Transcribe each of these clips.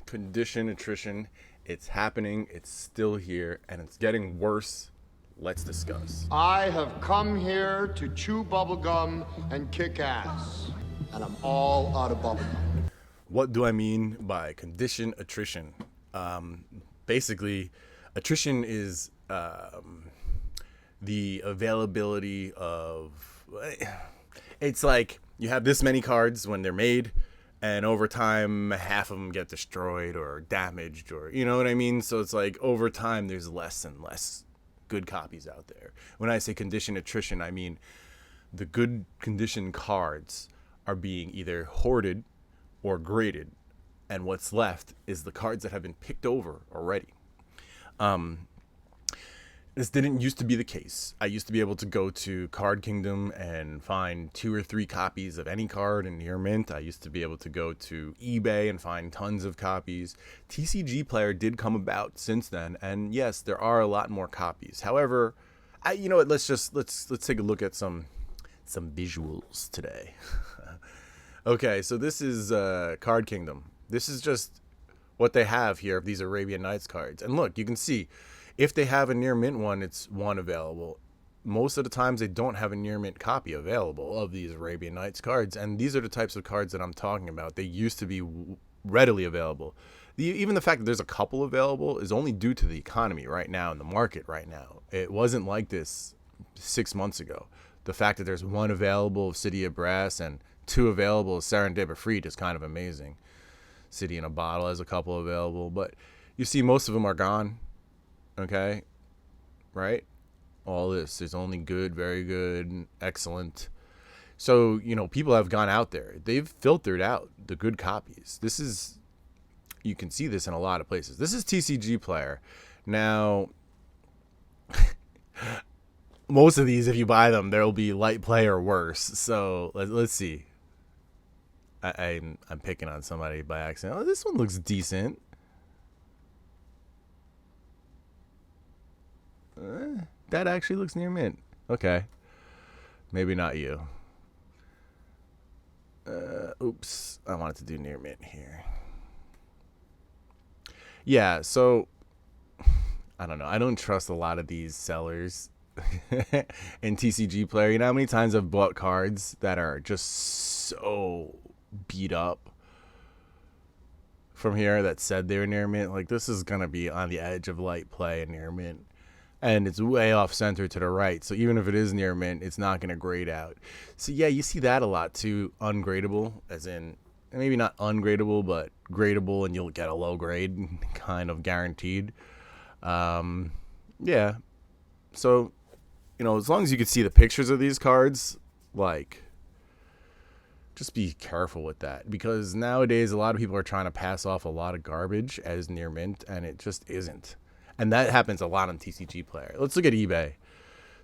Condition attrition. It's happening. It's still here, and it's getting worse. Let's discuss. I have come here to chew bubblegum and kick ass. And I'm all out of bubblegum. What do I mean by condition attrition? Basically, attrition is the availability of. It's like you have this many cards when they're made, and over time, half of them get destroyed or damaged, or you know what I mean? So it's like over time, there's less and less good copies out there. When I say condition attrition, I mean the good condition cards are being either hoarded or graded, and what's left is the cards that have been picked over already. This didn't used to be the case. I used to be able to go to Card Kingdom and find 2 or 3 copies of any card in near mint. I used to be able to go to eBay and find tons of copies. TCG Player did come about since then, and yes, there are a lot more copies. However, you know what? Let's take a look at some visuals today. Okay, so this is Card Kingdom. This is just what they have here of these Arabian Nights cards. And look, you can see if they have a near mint one, it's one available. Most of the times they don't have a near mint copy available of these Arabian Nights cards. And these are the types of cards that I'm talking about. They used to be readily available. Even the fact that there's a couple available is only due to the economy right now in the market right now. It wasn't like this 6 months ago. The fact that there's one available of City of Brass and 2 available of Serendip Freed is kind of amazing. City in a Bottle has a couple available, but you see most of them are gone. Okay, right? All this, there's only good, very good, excellent. So, you know, people have gone out there. They've filtered out the good copies. This is, you can see this in a lot of places. This is TCG Player. Now, most of these, if you buy them, there'll be light play or worse. So let's see. I'm picking on somebody by accident. Oh, this one looks decent. That actually looks near mint. Okay. Maybe not you. Oops. I wanted to do near mint here. Yeah, so I don't know. I don't trust a lot of these sellers in TCG Player. You know how many times I've bought cards that are just so beat up from here that said they were near mint? Like, this is going to be on the edge of light play and near mint. And it's way off center to the right. So even if it is near mint, it's not going to grade out. So yeah, you see that a lot too. Ungradable, as in maybe not ungradable, but gradable, and you'll get a low grade, kind of guaranteed. Yeah. So, you know, as long as you can see the pictures of these cards, like, just be careful with that. Because nowadays, a lot of people are trying to pass off a lot of garbage as near mint, and it just isn't. And that happens a lot on TCG Player. Let's look at eBay.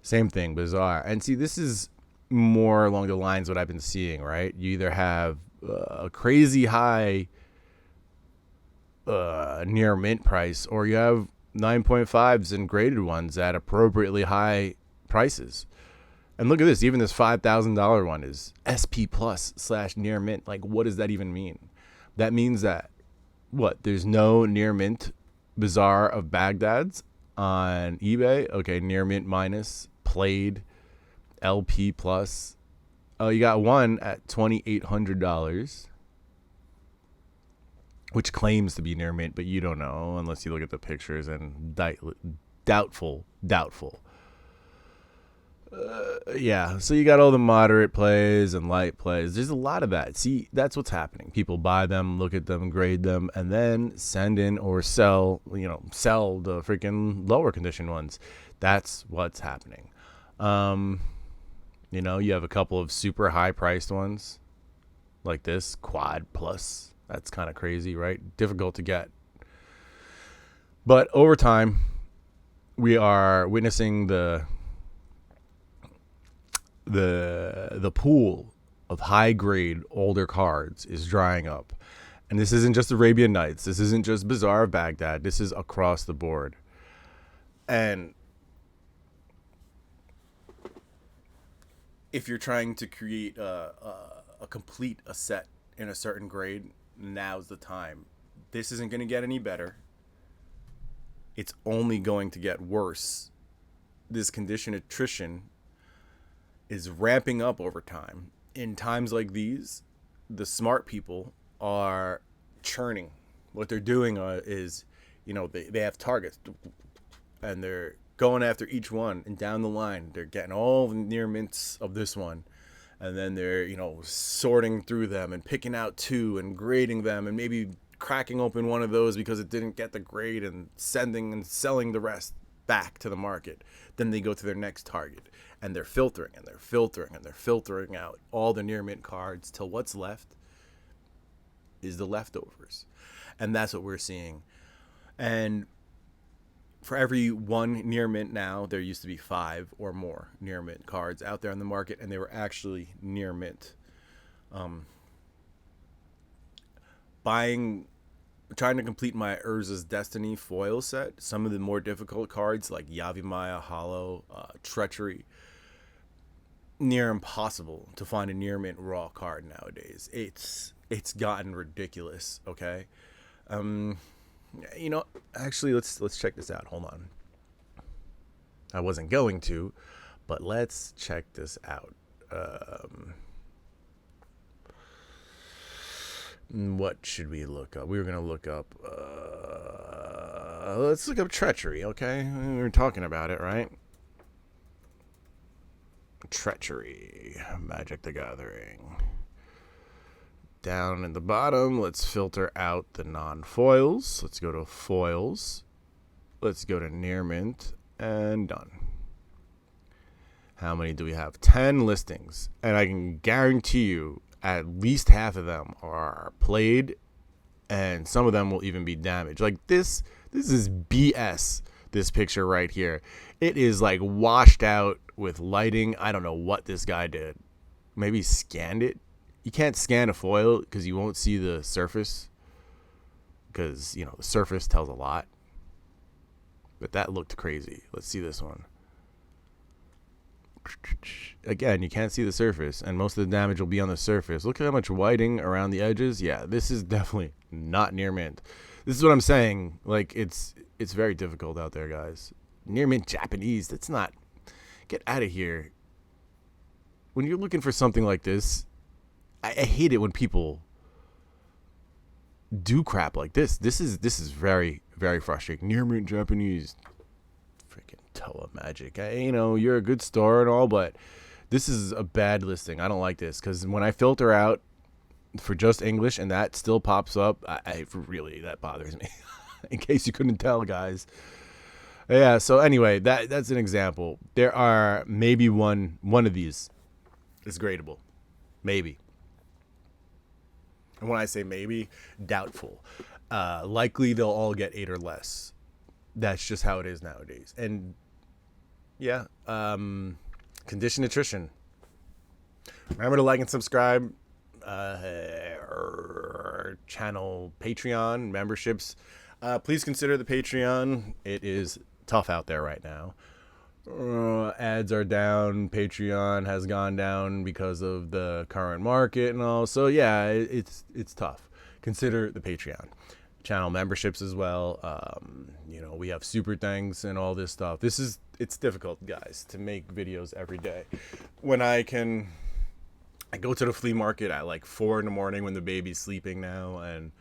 Same thing, bizarre. And see, this is more along the lines of what I've been seeing, right? You either have a crazy high near mint price, or you have 9.5s and graded ones at appropriately high prices. And look at this. Even this $5,000 one is SP plus / near mint. Like, what does that even mean? That means that, what, there's no near mint Bazaar of Baghdad's on eBay. Okay, near mint minus, played, LP plus. Oh, you got one at $2,800, which claims to be near mint, but you don't know unless you look at the pictures, and doubtful. Yeah, so you got all the moderate plays and light plays. There's a lot of that. See, that's what's happening. People buy them, look at them, grade them, and then send in or sell the freaking lower condition ones. That's what's happening. You know, you have a couple of super high priced ones like this Quad Plus. That's kind of crazy, right? Difficult to get. But over time, we are witnessing the pool of high grade older cards is drying up. And this isn't just Arabian Nights. This isn't just Bazaar of Baghdad. This is across the board. And if you're trying to create a complete set in a certain grade, now's the time. This isn't going to get any better. It's only going to get worse. This condition attrition is ramping up over time. In times like these, the smart people are churning. What they're doing is, they have targets, and they're going after each one, and down the line, they're getting all the near mints of this one, and then they're, sorting through them and picking out two and grading them, and maybe cracking open one of those because it didn't get the grade, and sending and selling the rest back to the market. Then they go to their next target, and they're filtering and they're filtering and they're filtering out all the near mint cards till what's left is the leftovers. And that's what we're seeing. And for every one near mint now, there used to be 5 or more near mint cards out there on the market, and they were actually near mint. Trying to complete my Urza's Destiny foil set, some of the more difficult cards like Yavimaya Hollow, Treachery, near impossible to find a near mint raw card nowadays. It's gotten ridiculous. Okay, actually let's check this out. Hold on. I wasn't going to, but let's check this out. What should we look up? We were going to look up, let's look up Treachery, okay? We were talking about it, right? Treachery, Magic the Gathering. Down in the bottom, let's filter out the non-foils. Let's go to foils. Let's go to near mint, and done. How many do we have? 10 listings, and I can guarantee you, at least half of them are played, and some of them will even be damaged. Like this is BS, this picture right here. It is like washed out with lighting. I don't know what this guy did. Maybe he scanned it. You can't scan a foil because you won't see the surface, because, the surface tells a lot. But that looked crazy. Let's see this one. Again, you can't see the surface, and most of the damage will be on the surface. Look at how much whiting around the edges. Yeah, this is definitely not near mint. This is what I'm saying. Like, it's very difficult out there, guys. Near mint Japanese, that's not... Get out of here. When you're looking for something like this, I hate it when people do crap like this. This is very, very frustrating. Near mint Japanese... Freaking Toa Magic. You're a good store and all, but this is a bad listing. I don't like this, because when I filter out for just English and that still pops up, that bothers me. In case you couldn't tell, guys. Yeah, so anyway, that's an example. There are maybe one of these is gradable. Maybe. And when I say maybe, doubtful. Likely they'll all get 8 or less. That's just how it is nowadays. And yeah, condition attrition. Remember to like and subscribe. Channel Patreon memberships. Please consider the Patreon. It is tough out there right now. Ads are down. Patreon has gone down because of the current market and all. So yeah, it's tough. Consider the Patreon. Channel memberships as well. We have super thanks and all this stuff. It's difficult, guys, to make videos every day. When I go to the flea market at like 4 in the morning when the baby's sleeping now, and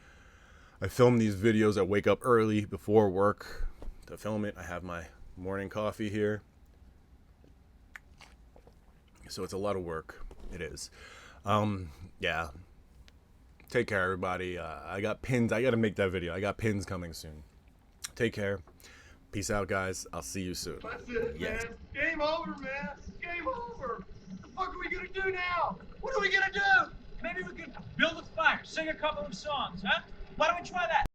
I film these videos. I wake up early before work to film it. I have my morning coffee here. So it's a lot of work. It is. Yeah. Take care, everybody. I got pins. I got to make that video. I got pins coming soon. Take care. Peace out, guys. I'll see you soon. That's it, man. Game over, man. Game over. What the fuck are we gonna do now? What are we gonna do? Maybe we could build a fire, sing a couple of songs, huh? Why don't we try that?